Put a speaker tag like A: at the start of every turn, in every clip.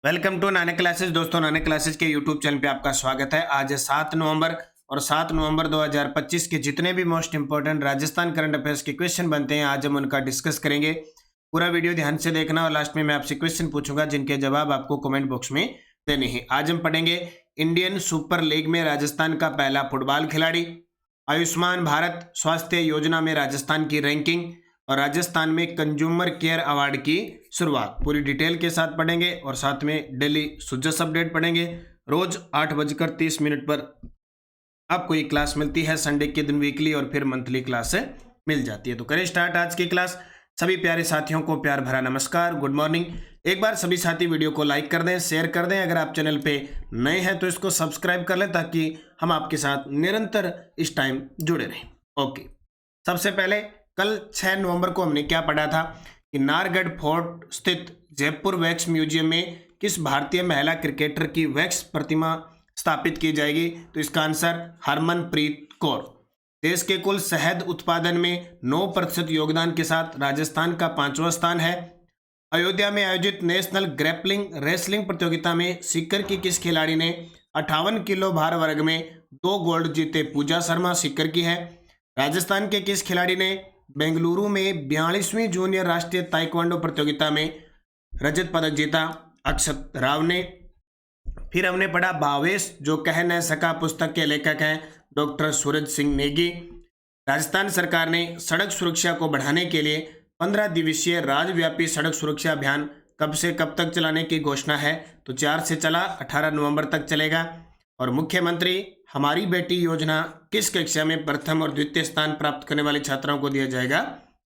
A: Welcome to Nanak classes. दोस्तों, Nanak classes के YouTube channel पे आपका स्वागत है। आज है 7 नवंबर और 7 नवंबर 2025 के जितने भी most important Rajasthan current affairs के क्वेश्चन बनते हैं, आज हम उनका डिस्कस करेंगे। पूरा वीडियो ध्यान से देखना और लास्ट में मैं आपसे क्वेश्चन पूछूंगा जिनके जवाब आपको कमेंट बॉक्स में देने हैं। आज हम पढ़ेंगे इंडियन सुपर लीग में राजस्थान का पहला फुटबॉल खिलाड़ी, आयुष्मान भारत स्वास्थ्य योजना में राजस्थान की रैंकिंग और राजस्थान में कंज्यूमर केयर अवार्ड की शुरुआत। पूरी डिटेल के साथ पढ़ेंगे और साथ में डेली सुजस अपडेट पढ़ेंगे। रोज 8:30 पर आपको ये क्लास मिलती है। संडे के दिन वीकली और फिर मंथली क्लास मिल जाती है। तो करें स्टार्ट आज की क्लास। सभी प्यारे साथियों को प्यार भरा नमस्कार, गुड मॉर्निंग। एक बार सभी साथी वीडियो को लाइक कर दें, शेयर कर दें। अगर आप चैनल पे नए हैं तो इसको सब्सक्राइब कर लें ताकि हम आपके साथ निरंतर इस टाइम जुड़े रहें। ओके, सबसे पहले कल 6 नवंबर को हमने क्या पढ़ा था कि नाहरगढ़ फोर्ट स्थित जयपुर वैक्स म्यूजियम में किस भारतीय महिला क्रिकेटर की वैक्स प्रतिमा स्थापित की जाएगी? तो इसका आंसर हरमनप्रीत कौर। देश के कुल शहद उत्पादन में 9% योगदान के साथ राजस्थान का 5वां स्थान है। अयोध्या में आयोजित नेशनल ग्रैपलिंग रेसलिंग प्रतियोगिता में सीकर की किस खिलाड़ी ने 58 किलो भार वर्ग में 2 गोल्ड जीते? पूजा शर्मा सीकर की है। राजस्थान के किस खिलाड़ी ने बेंगलुरु में 42वीं जूनियर राष्ट्रीय ताइक्वांडो प्रतियोगिता में रजत पदक जीता? अक्षत राव ने। फिर हमने पढ़ा भावेश जो कह न सका पुस्तक के लेखक हैं डॉक्टर सूरज सिंह नेगी। राजस्थान सरकार ने सड़क सुरक्षा को बढ़ाने के लिए 15 दिवसीय राज्यव्यापी सड़क सुरक्षा अभियान कब से कब तक चलाने की घोषणा है? तो 4 से चला, 18 नवंबर तक चलेगा। और मुख्यमंत्री हमारी बेटी योजना किस कक्षा में प्रथम और द्वितीय स्थान प्राप्त करने वाली छात्राओं को दिया जाएगा?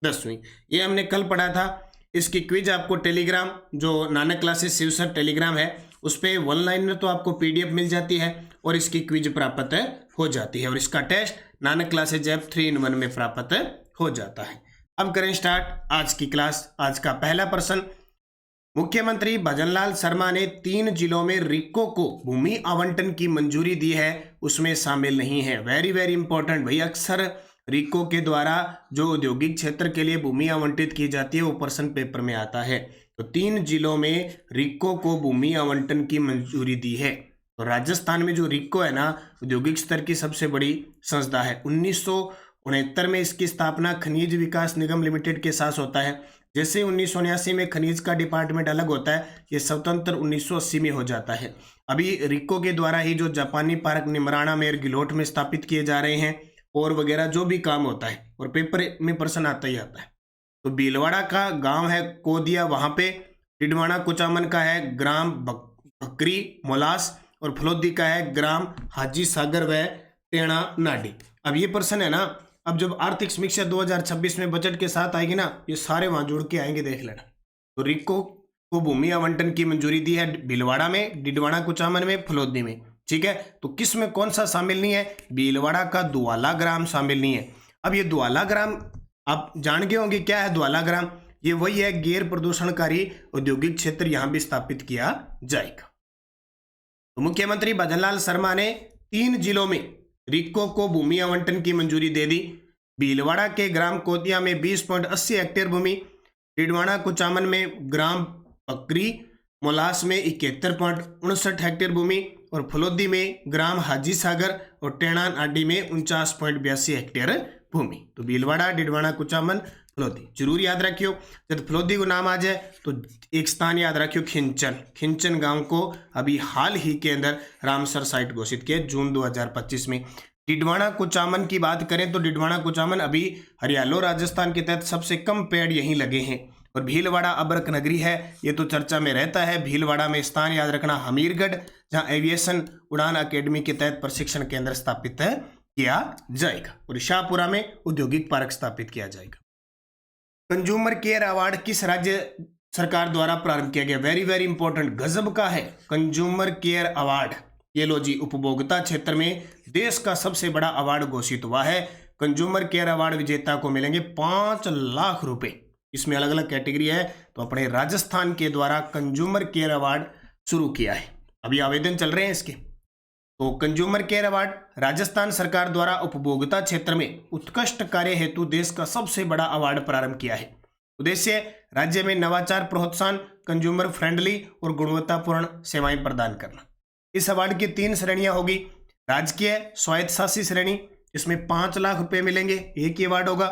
A: 10वीं। ये हमने कल पढ़ा था। इसकी क्विज आपको टेलीग्राम, जो नानक क्लासेस शिवसर टेलीग्राम है, उस पर ऑनलाइन में तो आपको पीडीएफ मिल जाती है और इसकी क्विज प्राप्त हो जाती है। और इसका test Nanak classes app 3-in-1 में प्राप्त हो जाता है। अब करें स्टार्ट आज की क्लास। आज का पहला प्रश्न, मुख्यमंत्री भजनलाल शर्मा ने 3 जिलों में रिको को भूमि आवंटन की मंजूरी दी है, उसमें शामिल नहीं है। वेरी वेरी इंपॉर्टेंट भाई, अक्सर रिको के द्वारा जो औद्योगिक क्षेत्र के लिए भूमि आवंटित की जाती है वो प्रश्न पेपर में आता है। तो 3 जिलों में रिको को भूमि आवंटन की मंजूरी दी है। तो राजस्थान में जो रिको है ना, औद्योगिक स्तर की सबसे बड़ी संस्था है। 1969 में इसकी स्थापना खनिज विकास निगम लिमिटेड के साथ होता है। जैसे 1979 में खनिज का डिपार्टमेंट अलग होता है, ये स्वतंत्र 1980 में हो जाता है। अभी रिको के द्वारा ही जो जापानी पार्क निमराना में गिलोट में स्थापित किए जा रहे हैं और वगैरह जो भी काम होता है, और पेपर में प्रश्न आता ही आता है। तो भीलवाड़ा का गांव है कोदिया, वहां पे डिडवाना कुचामन का है ग्राम बकरी मोलास, और फलोदी का है ग्राम हाजी सागर व टेणा नाडी। अब ये प्रश्न है ना, अब जब आर्थिक समीक्षा 2026 में बजट के साथ आएगी ना, ये सारे वहां जुड़ के आएंगे, देख लेना। तो रिको को भूमि आवंटन की मंजूरी दी है भीलवाड़ा में, डिडवाना कुचामन में, फलोदी में। ठीक है, तो किस में कौन सा शामिल नहीं है? भीलवाड़ा का दुआला ग्राम शामिल नहीं है। अब ये दुआला ग्राम आप जान गए होंगे क्या है दुआला ग्राम? ये वही है, गैर प्रदूषणकारी औद्योगिक क्षेत्र यहां भी स्थापित किया जाएगा। तो मुख्यमंत्री भजनलाल शर्मा ने 3 जिलों में रिको को भूमि आवंटन की मंजूरी दे दी। भीलवाड़ा के ग्राम कोदिया में 20.80 हेक्टेयर भूमि, डिडवाना कुचामन में ग्राम बकरी मोलास में 71.59 हेक्टेयर भूमि, और फलोदी में ग्राम हाजी सागर और टेणा नाडी में 49.82 हेक्टेयर भूमि। तो भीलवाड़ा, डिडवाना कुचामन, फलोदी जरूर याद रखियो। जब फलोदी को नाम आ जाए तो एक स्थान याद रखियो, खिंचन। खिंचन गांव को अभी हाल ही के अंदर रामसर साइट घोषित किया जून 2025 में। डिडवाना कुचामन की बात करें तो डिडवाना कुचामन अभी हरियाणा राजस्थान के तहत सबसे कम पेड़ यहीं लगे हैं। और भीलवाड़ा अबरक नगरी है, ये तो चर्चा में रहता है। भीलवाड़ा में स्थान याद रखना हमीरगढ़, जहां एविएशन उड़ान अकेडमी के तहत प्रशिक्षण केंद्र स्थापित किया जाएगा। और शाहपुरा में औद्योगिक पार्क स्थापित किया जाएगा। कंज्यूमर केयर अवार्ड किस राज्य सरकार द्वारा प्रारंभ किया गया? वेरी वेरी इंपॉर्टेंट, गजब का है कंज्यूमर केयर अवार्ड। ये लो जी, उपभोक्ता क्षेत्र में देश का सबसे बड़ा अवार्ड घोषित हुआ है। कंज्यूमर केयर अवार्ड विजेता को मिलेंगे 5 लाख रुपए। इसमें अलग अलग कैटेगरी है। तो अपने राजस्थान के द्वारा कंज्यूमर केयर अवार्ड शुरू किया है, अभी आवेदन चल रहे हैं इसके। तो कंज्यूमर केयर अवार्ड राजस्थान सरकार द्वारा उपभोक्ता क्षेत्र में उत्कृष्ट कार्य हेतु देश का सबसे बड़ा अवार्ड प्रारंभ किया है। उद्देश्य राज्य में नवाचार प्रोत्साहन, कंज्यूमर फ्रेंडली और गुणवत्तापूर्ण सेवाएं प्रदान करना। इस अवार्ड की 3 श्रेणियां होगी। राजकीय स्वायत्तशासी श्रेणी, इसमें 5 लाख रुपए मिलेंगे, एक ही अवार्ड होगा।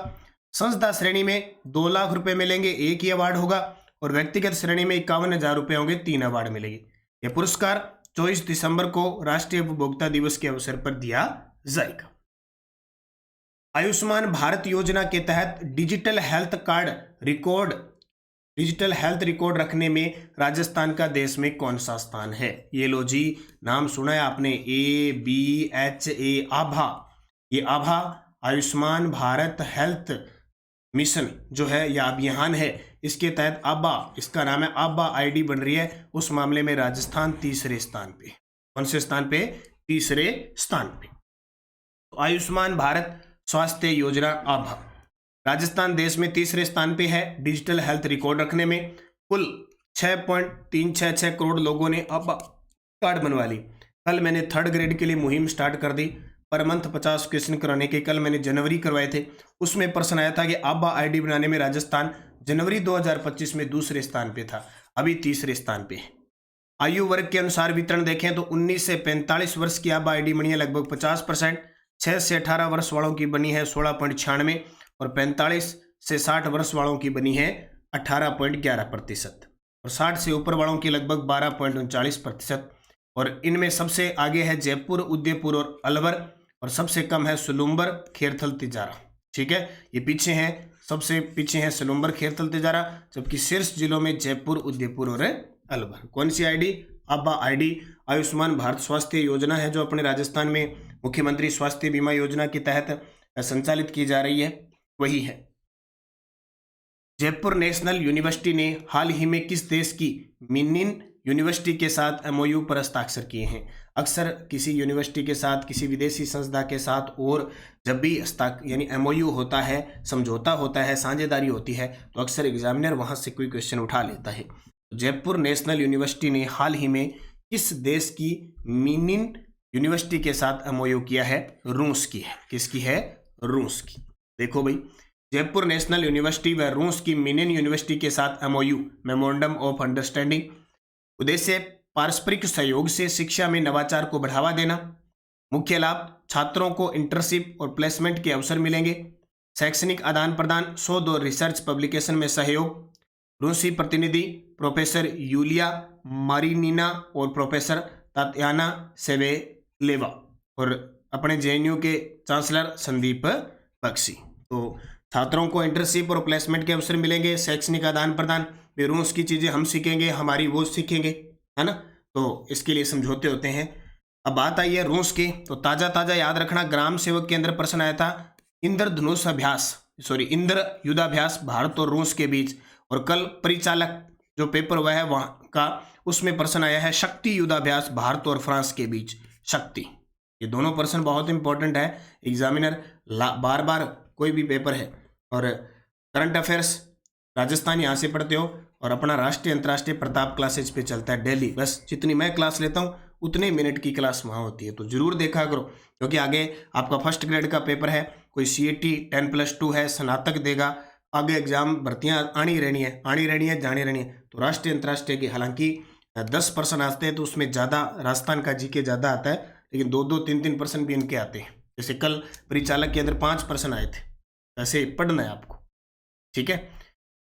A: संस्था श्रेणी में 2 लाख रुपए मिलेंगे, एक ही अवार्ड होगा। और व्यक्तिगत श्रेणी में 51,000 रुपए होंगे, 3 अवार्ड मिलेंगे। यह पुरस्कार 24 दिसंबर को राष्ट्रीय उपभोक्ता दिवस के अवसर पर दिया जाएगा। आयुष्मान भारत योजना के तहत डिजिटल हेल्थ रिकॉर्ड रखने में राजस्थान का देश में कौन सा स्थान है? ये लो जी, नाम सुना है आपने, ABHA, आभा। ये आभा आयुष्मान भारत हेल्थ मिशन जो है या अभियान है, इसके तहत आभा, इसका नाम है, आभा आईडी बन रही है। उस मामले में राजस्थान तीसरे स्थान पे। कौन से स्थान पे? तीसरे स्थान पे। तो आयुष्मान भारत स्वास्थ्य योजना आभा, राजस्थान देश में तीसरे स्थान पे है डिजिटल हेल्थ रिकॉर्ड रखने में। कुल 6.366 करोड़ लोगों ने आभा कार्ड बनवा ली। कल मैंने 3rd ग्रेड के लिए मुहिम स्टार्ट कर दी, पर मंथ 50 क्वेश्चन कराने के। कल मैंने जनवरी करवाए थे, उसमें प्रश्न आया था कि आभा आईडी बनाने में राजस्थान जनवरी 2025 में दूसरे स्थान पे था, अभी तीसरे स्थान पे है। आयु वर्ग के अनुसार वितरण देखें तो 19 से 45 वर्ष की आभा आईडी बनी है लगभग 50%, 6 से 18 वर्ष वालों की बनी है 16.96% और 45 से 60 वर्ष वालों की बनी है 18.11% और 60 से ऊपर वालों की लगभग 12.39%। और इनमें सबसे आगे है जयपुर, उदयपुर और अलवर, और सबसे कम है सुलुम्बर, खेरथल, तिजारा। ठीक है, ये पीछे हैं, सबसे पीछे है सुलुम्बर, खेरथल, तिजारा, जबकि शीर्ष जिलों में जयपुर, उदयपुर और अलवर। कौन सी आईडी? आभा आईडी आयुष्मान भारत स्वास्थ्य योजना है जो अपने राजस्थान में मुख्यमंत्री स्वास्थ्य बीमा योजना के तहत संचालित की जा रही है, वही है। जयपुर नेशनल यूनिवर्सिटी ने हाल ही में किस देश की मिनिन यूनिवर्सिटी के साथ MOU पर हस्ताक्षर किए हैं? अक्सर किसी यूनिवर्सिटी के साथ, किसी विदेशी संस्था के साथ, और जब भी यानी MOU होता है, समझौता होता है, साझेदारी होती है, तो अक्सर एग्जामिनर वहां से कोई क्वेश्चन उठा लेता है। जयपुर नेशनल यूनिवर्सिटी ने हाल ही में किस देश की मिनिन यूनिवर्सिटी के साथ MOU किया है? रूस की है। किसकी है? रूस की। देखो भाई, जयपुर नेशनल यूनिवर्सिटी व रूस की मिनिन यूनिवर्सिटी के साथ MOU, मेमोरेंडम ऑफ अंडरस्टैंडिंग। उद्देश्य पारस्परिक सहयोग से शिक्षा में नवाचार को बढ़ावा देना। मुख्य लाभ छात्रों को इंटर्नशिप और प्लेसमेंट के अवसर मिलेंगे। शैक्षणिक आदान प्रदान, शोध और रिसर्च पब्लिकेशन में सहयोग। रूसी प्रतिनिधि प्रोफेसर यूलिया मारिनीना और प्रोफेसर तात्याना सेवेलेवा और अपने JNU के चांसलर संदीप बख्शी। तो छात्रों को इंटर्नशिप और प्लेसमेंट के अवसर मिलेंगे, शैक्षणिक आदान प्रदान, रूस की चीज़ें हम सीखेंगे, हमारी वो सीखेंगे, है ना। तो इसके लिए समझौते होते हैं। अब बात आई है रूस की, तो ताज़ा याद रखना, ग्राम सेवक के अंदर प्रश्न आया था इंद्र युद्धाभ्यास भारत और रूस के बीच। और कल परिचालक जो पेपर हुआ है वहाँ का, उसमें प्रश्न आया है शक्ति युद्धाभ्यास भारत और फ्रांस के बीच। शक्ति, ये दोनों प्रश्न बहुत इंपॉर्टेंट है। एग्जामिनर बार बार कोई भी पेपर है, और करंट अफेयर्स राजस्थान यहाँ से पढ़ते हो, और अपना राष्ट्रीय अंतर्राष्ट्रीय प्रताप क्लासेज पे चलता है डेली। बस जितनी मैं क्लास लेता हूँ उतने मिनट की क्लास वहाँ होती है, तो जरूर देखा करो, क्योंकि आगे आपका 1st ग्रेड का पेपर है, कोई CAT 10+2 है, स्नातक देगा, आगे एग्जाम भर्तियाँ आनी रहनी है, जानी रहनी है। तो राष्ट्रीय अंतर्राष्ट्रीय की हालांकि 10% आते हैं, तो उसमें ज़्यादा राजस्थान का GK ज़्यादा आता है, लेकिन 2-2, 3-3% भी इनके आते हैं। जैसे कल परिचालक के अंदर 5% आए थे। ऐसे पढ़ना है आपको, ठीक है।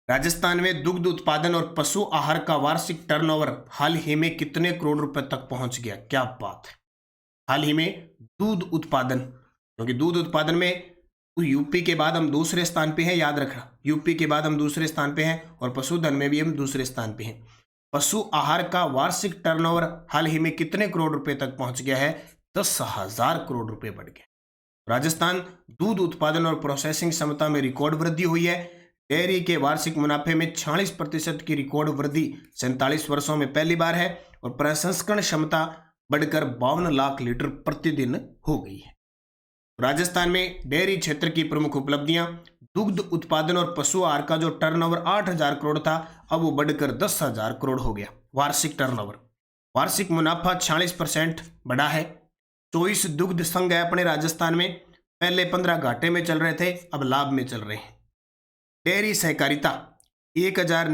A: राजस्थान में दुग्ध उत्पादन और पशु आहार का वार्षिक टर्नओवर हाल ही में कितने करोड़ रुपए तक पहुंच गया? क्या बात है, हाल ही में दूध उत्पादन, क्योंकि दूध उत्पादन में यूपी के बाद हम दूसरे स्थान पे हैं, याद रखना, यूपी के बाद हम दूसरे स्थान पे हैं, और पशुधन में भी हम दूसरे स्थान पे हैं। पशु आहार का वार्षिक टर्नओवर हाल ही में कितने करोड़ रुपए तक पहुंच गया है? 10,000 करोड़ रुपए बढ़ गया। राजस्थान दूध उत्पादन और प्रोसेसिंग क्षमता में रिकॉर्ड वृद्धि हुई है। डेयरी के वार्षिक मुनाफे में 46% की रिकॉर्ड वृद्धि 47 वर्षों में पहली बार है, और प्रसंस्करण क्षमता बढ़कर 52 लाख लीटर प्रतिदिन हो गई है। राजस्थान में डेयरी क्षेत्र की प्रमुख उपलब्धियां, दुग्ध उत्पादन और पशु आहार का जो टर्नओवर 8,000 करोड़ था, अब वो बढ़कर 10,000 करोड़ हो गया वार्षिक टर्नओवर। वार्षिक मुनाफा 46% बढ़ा है। 24 दुग्ध संघ है अपने राजस्थान में, पहले 15 घाटे में चल रहे थे, अब लाभ में चल रहे हैं। डेयरी सहकारिता 1000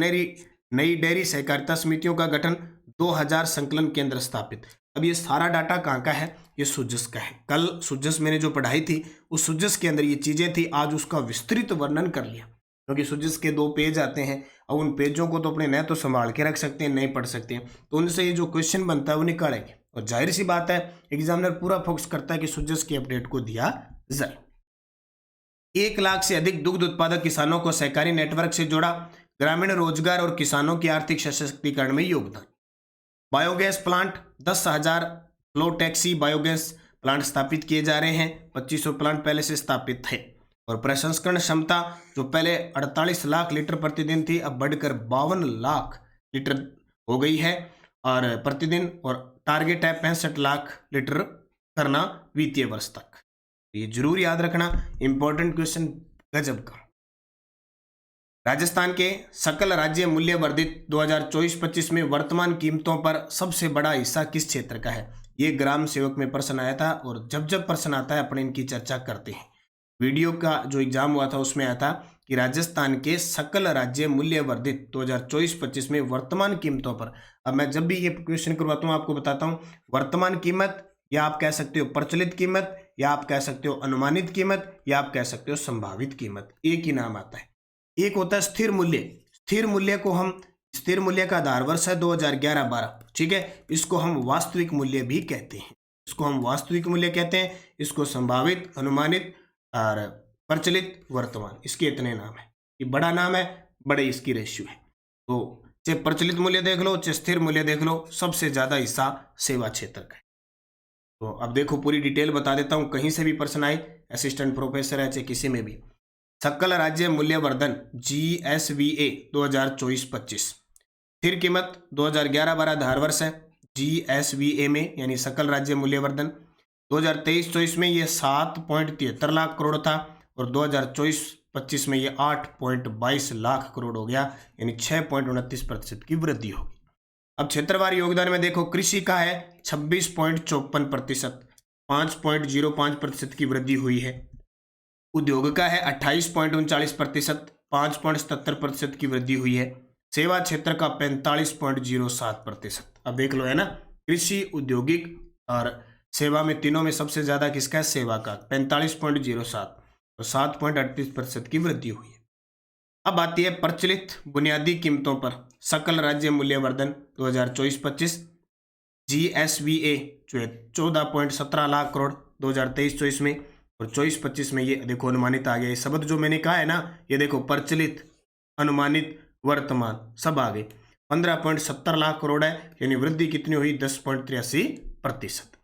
A: नई डेयरी सहकारिता समितियों का गठन, 2000 संकलन केंद्र स्थापित। अब ये सारा डाटा कहाँ का है? ये सुजस का है। कल सुजस मैंने जो पढ़ाई थी उस सुजस के अंदर ये चीजें थी, आज उसका विस्तृत वर्णन कर लिया, क्योंकि सुजस के 2 पेज आते हैं। अब उन पेजों को तो अपने न तो संभाल के रख सकते हैं, नहीं पढ़ सकते हैं, तो उनसे ये जो क्वेश्चन बनता है वो निकालेंगे। और जाहिर सी बात है एग्जामिनर पूरा फोकस करता है कि सुजस की अपडेट को दिया जाए। 1 लाख से अधिक दुग्ध उत्पादक किसानों को सहकारी नेटवर्क से जोड़ा, ग्रामीण रोजगार और किसानों की आर्थिक सशक्तिकरण में योगदान। Biogas plant 10,000 flow taxi biogas plant स्थापित किए जा रहे हैं। 2500 प्लांट पहले से स्थापित थे। और प्रसंस्करण क्षमता जो पहले 48 लाख लीटर प्रतिदिन थी, अब बढ़कर 52 लाख लीटर हो गई है और प्रतिदिन, और टारगेट है 65 लाख लीटर करना वित्तीय वर्ष तक। ये जरूर याद रखना, इंपॉर्टेंट क्वेश्चन गजब का। राजस्थान के सकल राज्य मूल्य वर्धित 2024-25 में वर्तमान कीमतों पर सबसे बड़ा हिस्सा किस क्षेत्र का है? ये ग्राम सेवक में प्रश्न आया था, और जब जब प्रश्न आता है अपने इनकी चर्चा करते हैं। वीडियो का जो एग्जाम हुआ था उसमें आया था कि राजस्थान के सकल राज्य मूल्य वर्धित 2024-25 में वर्तमान कीमतों पर। अब मैं जब भी ये क्वेश्चन करवाता हूँ आपको बताता हूँ, वर्तमान कीमत, या आप कह सकते हो प्रचलित कीमत, या आप कह सकते हो अनुमानित कीमत, या आप कह सकते हो संभावित कीमत, एक ही नाम आता है। एक होता है स्थिर मूल्य। स्थिर मूल्य को हम, स्थिर मूल्य का आधार वर्ष है 2011-12, ठीक है। इसको हम वास्तविक मूल्य भी कहते हैं, इसको हम वास्तविक मूल्य कहते हैं। इसको संभावित, अनुमानित और प्रचलित, वर्तमान, इसके इतने नाम है। ये बड़ा नाम है, बड़े इसकी रेशियो है। तो चाहे प्रचलित मूल्य देख लो, चाहे स्थिर मूल्य देख लो, सबसे ज्यादा हिस्सा सेवा क्षेत्र का है। तो अब देखो पूरी डिटेल बता देता हूं, कहीं से भी प्रश्न आए, असिस्टेंट प्रोफेसर है चाहे किसी में भी। सकल राज्य मूल्यवर्धन GSVA 2024-25, स्थिर कीमत 2011-12 आधार वर्ष है GSVA में, यानी सकल राज्य मूल्यवर्धन। 2023-24 में ये 7.73 लाख करोड़ था, और 2024-25 में ये 8.22 लाख करोड़ हो गया, यानी 6.29% की वृद्धि होगी। अब क्षेत्रवार योगदान में देखो, कृषि का है 26.54%, 5.05% की वृद्धि हुई है। उद्योग का है 28.39%, 5.77% की वृद्धि हुई है। सेवा क्षेत्र का 45.07%। अब देख लो है ना, कृषि, औद्योगिक और सेवा में, तीनों में सबसे ज्यादा किसका है? सेवा का 45.07, और 7.38% की वृद्धि हुई है। अब आती है प्रचलित बुनियादी कीमतों पर सकल राज्य मूल्यवर्धन 2024-25, GSVA जो है 14.17 लाख करोड़ 2023-24 में, और 24-25 में ये देखो अनुमानित आ गया। ये शब्द जो मैंने कहा है ना, ये देखो प्रचलित, अनुमानित, वर्तमान, सब आ गए। 15.70 लाख करोड़ है, यानी वृद्धि कितनी हुई? 10.83%।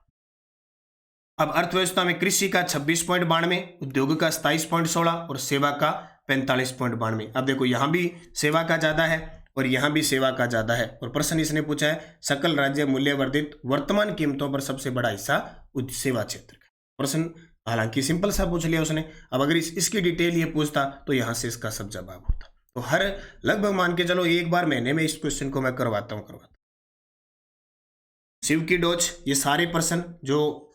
A: अब अर्थव्यवस्था में कृषि का 26.92, उद्योग का 27.16 और सेवा का 45.92। अब देखो यहाँ भी सेवा का ज्यादा है और यहाँ भी सेवा का ज्यादा है। और प्रश्न इसने पूछा है सकल राज्य मूल्यवर्धित वर्तमान कीमतों पर सबसे बड़ा हिस्सा सेवा क्षेत्र का। प्रश्न हालांकि सिंपल सा पूछ लिया उसने। अब अगर इसकी डिटेल ये पूछता तो यहाँ से इसका सब जवाब होता। तो हर लगभग मान के चलो एक बार महीने में इस क्वेश्चन को मैं करवाता हूँ। शिव की डोज, ये सारे प्रश्न जो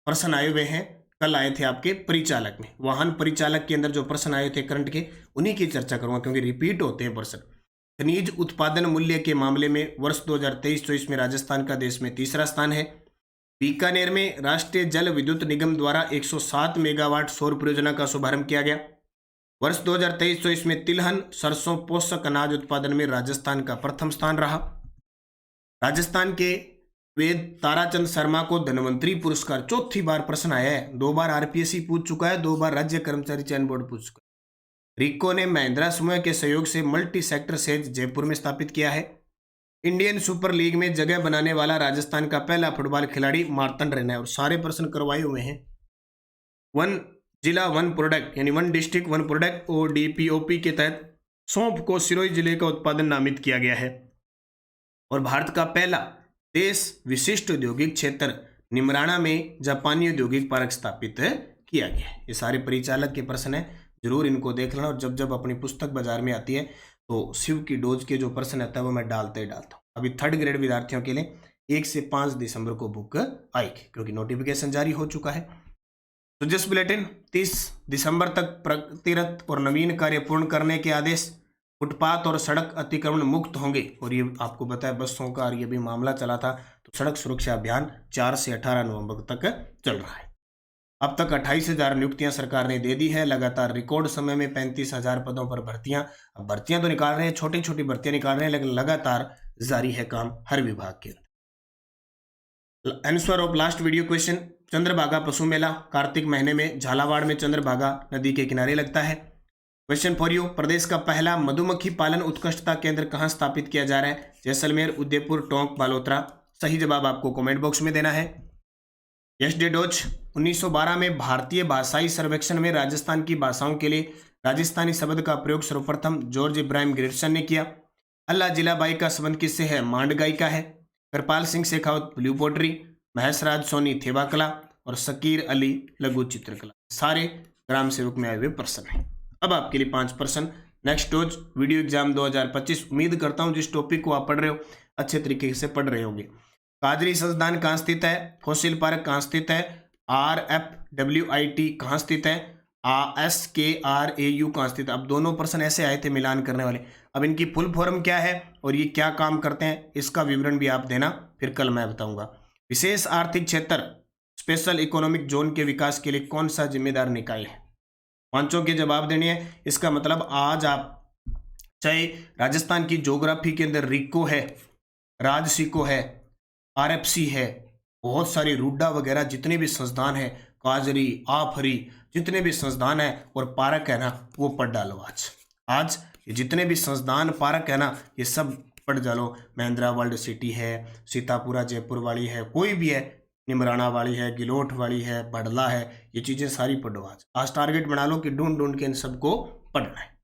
A: प्रश्न आए हुए हैं कल आए थे आपके परिचालक में, वाहन परिचालक के अंदर जो प्रश्न आए थे करंट के, उन्हीं की चर्चा करूंगा क्योंकि रिपीट होते हैं प्रश्न। खनिज उत्पादन मूल्य के मामले में वर्ष 2023-24 में राजस्थान का देश में तीसरा स्थान है। बीकानेर में राष्ट्रीय जल विद्युत निगम द्वारा 107 मेगावाट सौर परियोजना का शुभारंभ किया गया। वर्ष 2023-24 में तिलहन, सरसों, पोषक अनाज उत्पादन में राजस्थान का प्रथम स्थान रहा। राजस्थान के वेद ताराचंद शर्मा को धन्वंतरी पुरस्कार, चौथी बार प्रश्न आया है। 2 बार RPSC पूछ चुका है, 2 बार राज्य कर्मचारी चयन बोर्ड पूछ चुका है। रिको ने महिंद्रा समूह के सहयोग से मल्टी सेक्टर सेज जयपुर में स्थापित किया है। इंडियन सुपर लीग में जगह बनाने वाला राजस्थान का पहला फुटबॉल खिलाड़ी मार्तंड रैना है। और सारे प्रश्न करवाए हुए हैं। 1 जिला 1 प्रोडक्ट, यानी 1 डिस्ट्रिक्ट 1 प्रोडक्ट ODPOP के तहत सौंफ को सिरोही जिले का उत्पादन नामित किया गया है। और भारत का पहला देश विशिष्ट औद्योगिक क्षेत्र निमराना में जापानी औद्योगिक पार्क स्थापित किया गया है। ये सारे परिचालक के प्रश्न है, जरूर इनको देख लेना। और जब जब अपनी पुस्तक बाजार में आती है तो शिव की डोज के जो प्रश्न आता है वो मैं डालता हूँ। अभी 3rd ग्रेड विद्यार्थियों के लिए 1 से 5 दिसंबर को बुक आएगी क्योंकि नोटिफिकेशन जारी हो चुका है। तो जिस बुलेटिन 30 दिसंबर तक प्रतिरत और नवीन कार्य पूर्ण करने के आदेश। फुटपाथ और सड़क अतिक्रमण मुक्त होंगे। और ये आपको पता है बसों का और ये भी मामला चला था, तो सड़क सुरक्षा अभियान 4 से 18 नवंबर तक चल रहा है। अब तक 28,000 नियुक्तियां सरकार ने दे दी है। लगातार रिकॉर्ड समय में 35,000 पदों पर भर्तियां। अब भर्तियां तो निकाल रहे हैं, छोटी छोटी भर्तियां निकाल रहे हैं, लेकिन लगातार जारी है काम हर विभाग के अंदर। Answer of last video question, Chandrabhaga पशु मेला कार्तिक महीने में झालावाड़ में चंद्रभागा नदी के किनारे लगता है। क्वेश्चन फॉर यू, प्रदेश का पहला मधुमक्खी पालन उत्कृष्टता केंद्र कहां स्थापित किया जा रहा है? जैसलमेर, उदयपुर, टोंक, बालोतरा। सही जवाब आपको कमेंट बॉक्स में देना है। यस डे डोज, 1912 में भारतीय भाषाई सर्वेक्षण में राजस्थान की भाषाओं के लिए राजस्थानी शब्द का प्रयोग सर्वप्रथम जॉर्ज इब्राहिम ग्रेटसन ने किया। अल्लाह जिलाबाई का संबंध किससे है? मांड गायिका है। कृपाल सिंह शेखावत ब्लू पोट्री, महेश राज सोनी थेवा कला और शकीर अली लघु चित्रकला। सारे ग्राम सेवक में आए हुए प्रश्न हैं। अब आपके लिए 5 प्रश्न। Next dose video exam 2025। उम्मीद करता हूं जिस टॉपिक को आप पढ़ रहे हो अच्छे तरीके से पढ़ रहे होंगे। काजरी संस्थान कहाँ स्थित है? फॉसिल पार्क कहाँ स्थित है? RFWIT कहाँ स्थित है? SKRAU कहाँ स्थित है? अब दोनों प्रश्न ऐसे आए थे मिलान करने वाले। अब इनकी फुल फॉर्म क्या है और ये क्या काम करते हैं, इसका विवरण भी आप देना, फिर कल मैं बताऊंगा। विशेष आर्थिक क्षेत्र स्पेशल इकोनॉमिक जोन के विकास के लिए कौन सा जिम्मेदार निकाय है? पांचों के जवाब देने हैं। इसका मतलब आज आप चाहे राजस्थान की ज्योग्राफी के अंदर रिको है, राजसिको है, RFC है, बहुत सारे रूडा वगैरह जितने भी संस्थान है, काजरी, आफरी, जितने भी संस्थान है और पार्क है ना, वो पढ़ डालो। आज ये जितने भी संस्थान पार्क है ना, ये सब पढ़ डालो। महिंद्रा वर्ल्ड सिटी है, सीतापुरा जयपुर वाली है, कोई भी है, निमराना वाली है, गिलोट वाली है, बड़ला है, ये चीज़ें सारी पढ़ो। आज टारगेट बना लो कि ढूंढ ढूंढ के इन सबको पढ़ना है।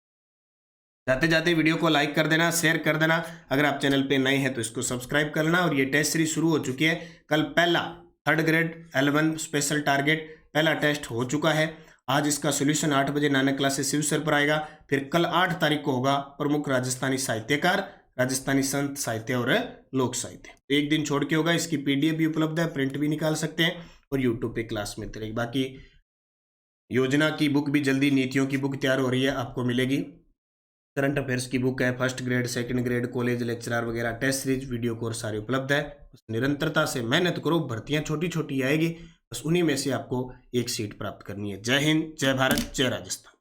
A: जाते जाते वीडियो को लाइक कर देना, शेयर कर देना। अगर आप चैनल पे नए हैं तो इसको सब्सक्राइब कर लेना। और ये टेस्ट सीरीज शुरू हो चुकी है। कल पहला 3rd grade L1 special target पहला टेस्ट हो चुका है। आज इसका सोल्यूशन 8 बजे नानक क्लासेस शिव सर पर आएगा। फिर कल 8 तारीख को होगा प्रमुख राजस्थानी साहित्यकार, राजस्थानी संत साहित्य और लोक साहित्य। एक दिन छोड़ के होगा। इसकी PDF भी उपलब्ध है, प्रिंट भी निकाल सकते हैं और यूट्यूब पे क्लास मिलती रहेगी। बाकी योजना की बुक भी जल्दी, नीतियों की बुक तैयार हो रही है, आपको मिलेगी। करंट अफेयर्स की बुक है, 1st grade 2nd grade college lecturer वगैरह टेस्ट सीरीज वीडियो कोर्स सारे उपलब्ध है। बस निरंतरता से मेहनत करो, भर्तियां छोटी छोटी आएगी, बस उन्हीं में से आपको एक सीट प्राप्त करनी है। जय हिंद, जय भारत, जय राजस्थान।